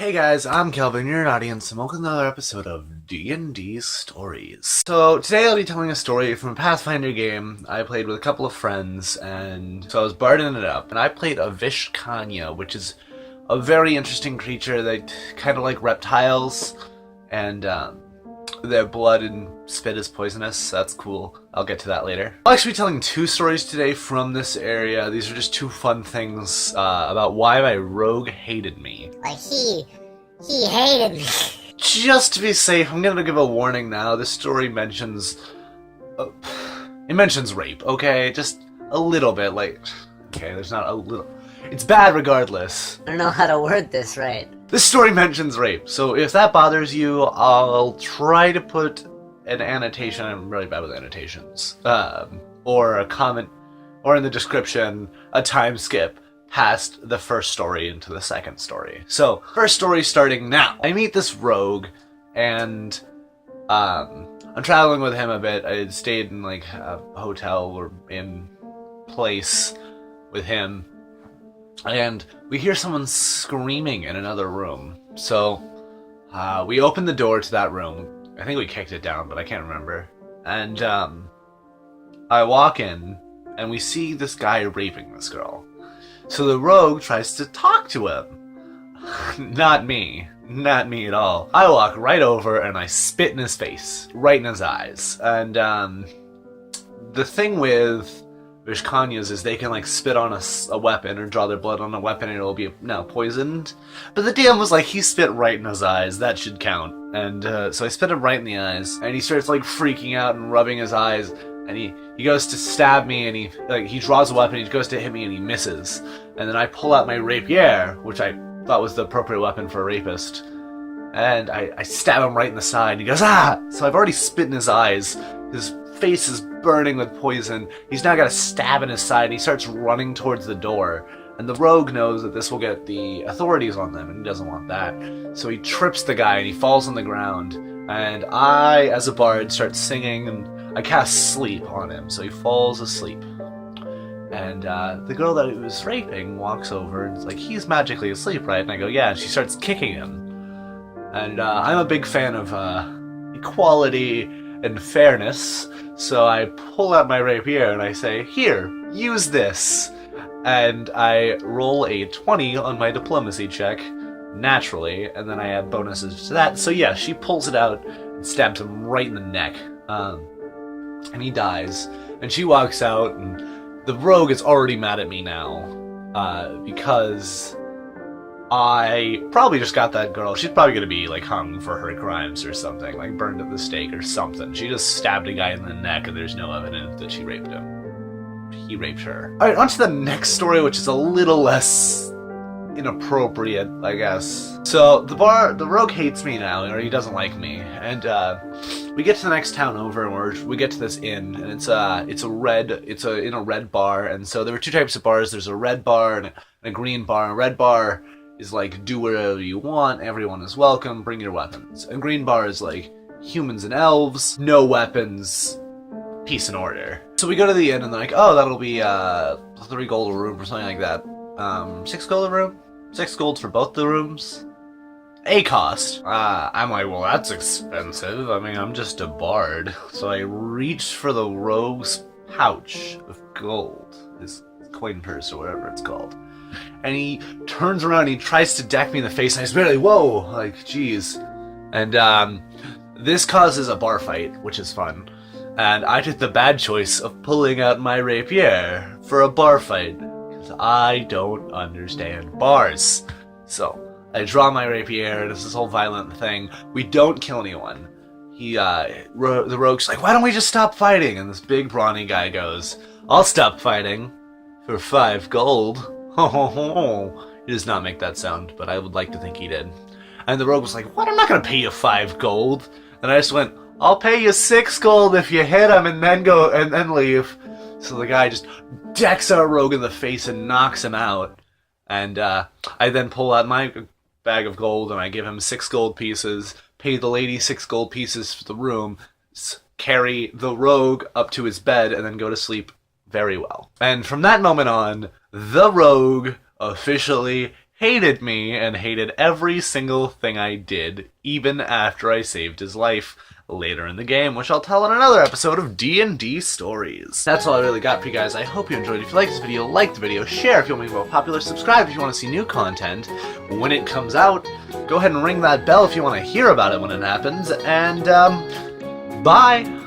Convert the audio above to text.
Hey guys, I'm Kelvin, you're an audience, and welcome to another episode of D&D Stories. So today I'll be telling a story from a Pathfinder game I played with a couple of friends, and so I was barding it up, and I played a Vishkanya, which is a very interesting creature that kind of like reptiles, and their blood and spit is poisonous. That's cool. I'll get to that later. I'll actually be telling two stories today from this area. These are just two fun things about why my rogue hated me. Like he hated me. Just to be safe, I'm gonna give a warning now. This story mentions... it mentions rape, okay? Just a little bit, like... Okay, there's not a little... It's bad regardless. I don't know how to word this right. This story mentions rape, so if that bothers you, I'll try to put an annotation. I'm really bad with annotations. Or a comment, or in the description, a time skip past the first story into the second story. So, first story starting now. I meet this rogue, and I'm traveling with him a bit. I stayed in like a hotel or in place with him. And we hear someone screaming in another room. So, we open the door to that room. I think we kicked it down, but I can't remember. And, I walk in, and we see this guy raping this girl. So the rogue tries to talk to him. Not me. Not me at all. I walk right over, and I spit in his face. Right in his eyes. And, the thing with Vishkanyas is they can like spit on a weapon or draw their blood on a weapon and it'll be now poisoned. But the DM was like, he spit right in his eyes, that should count. And so I spit him right in the eyes, and he starts like freaking out and rubbing his eyes, and he goes to stab me, and he draws a weapon, he goes to hit me and he misses. And then I pull out my rapier, which I thought was the appropriate weapon for a rapist, and I stab him right in the side. He goes, ah! So I've already spit in his eyes, his face is burning with poison. He's now got a stab in his side, and he starts running towards the door. And the rogue knows that this will get the authorities on them, and he doesn't want that. So he trips the guy, and he falls on the ground. And I, as a bard, start singing, and I cast sleep on him, so he falls asleep. And the girl that he was raping walks over, and is like, he's magically asleep, right? And I go, yeah, and she starts kicking him. And I'm a big fan of equality and fairness, so I pull out my rapier and I say, here, use this. And I roll a 20 on my diplomacy check, naturally, and then I add bonuses to that. So yeah, she pulls it out and stabs him right in the neck. And he dies. And she walks out, and the rogue is already mad at me now, because I probably just got that girl. She's probably gonna be like hung for her crimes or something, like burned at the stake or something. She just stabbed a guy in the neck, and there's no evidence that she raped him. He raped her. Alright, on to the next story, which is a little less inappropriate, I guess. So the rogue hates me now, or he doesn't like me, and we get to the next town over, and we get to this inn, and it's in a red bar. And so there were two types of bars. There's a red bar and a green bar. A red bar is like, do whatever you want, everyone is welcome, bring your weapons. And green bar is like, humans and elves, no weapons, peace and order. So we go to the inn, and they're like, oh, that'll be 3 gold a room or something like that. 6 gold a room? 6 gold for both the rooms? A cost. I'm like, well, that's expensive. I mean, I'm just a bard. So I reach for the rogue's pouch of gold, his coin purse or whatever it's called. And he turns around and he tries to deck me in the face, and I just barely, whoa, like, jeez. And this causes a bar fight, which is fun. And I took the bad choice of pulling out my rapier for a bar fight, because I don't understand bars. So I draw my rapier, and it's this whole violent thing. We don't kill anyone. The rogue's like, why don't we just stop fighting? And this big brawny guy goes, I'll stop fighting for 5 gold. Ho ho ho. He does not make that sound, but I would like to think he did. And the rogue was like, what? I'm not gonna pay you 5 gold. And I just went, I'll pay you 6 gold if you hit him and then go and then leave. So the guy just decks our rogue in the face and knocks him out. And I then pull out my bag of gold and I give him 6 gold pieces, pay the lady 6 gold pieces for the room, carry the rogue up to his bed, and then go to sleep very well. And from that moment on, the rogue officially hated me and hated every single thing I did, even after I saved his life later in the game, which I'll tell in another episode of D&D Stories. That's all I really got for you guys. I hope you enjoyed. If you liked this video, like the video, share if you want me to go popular, subscribe if you want to see new content when it comes out, go ahead and ring that bell if you want to hear about it when it happens, and, bye!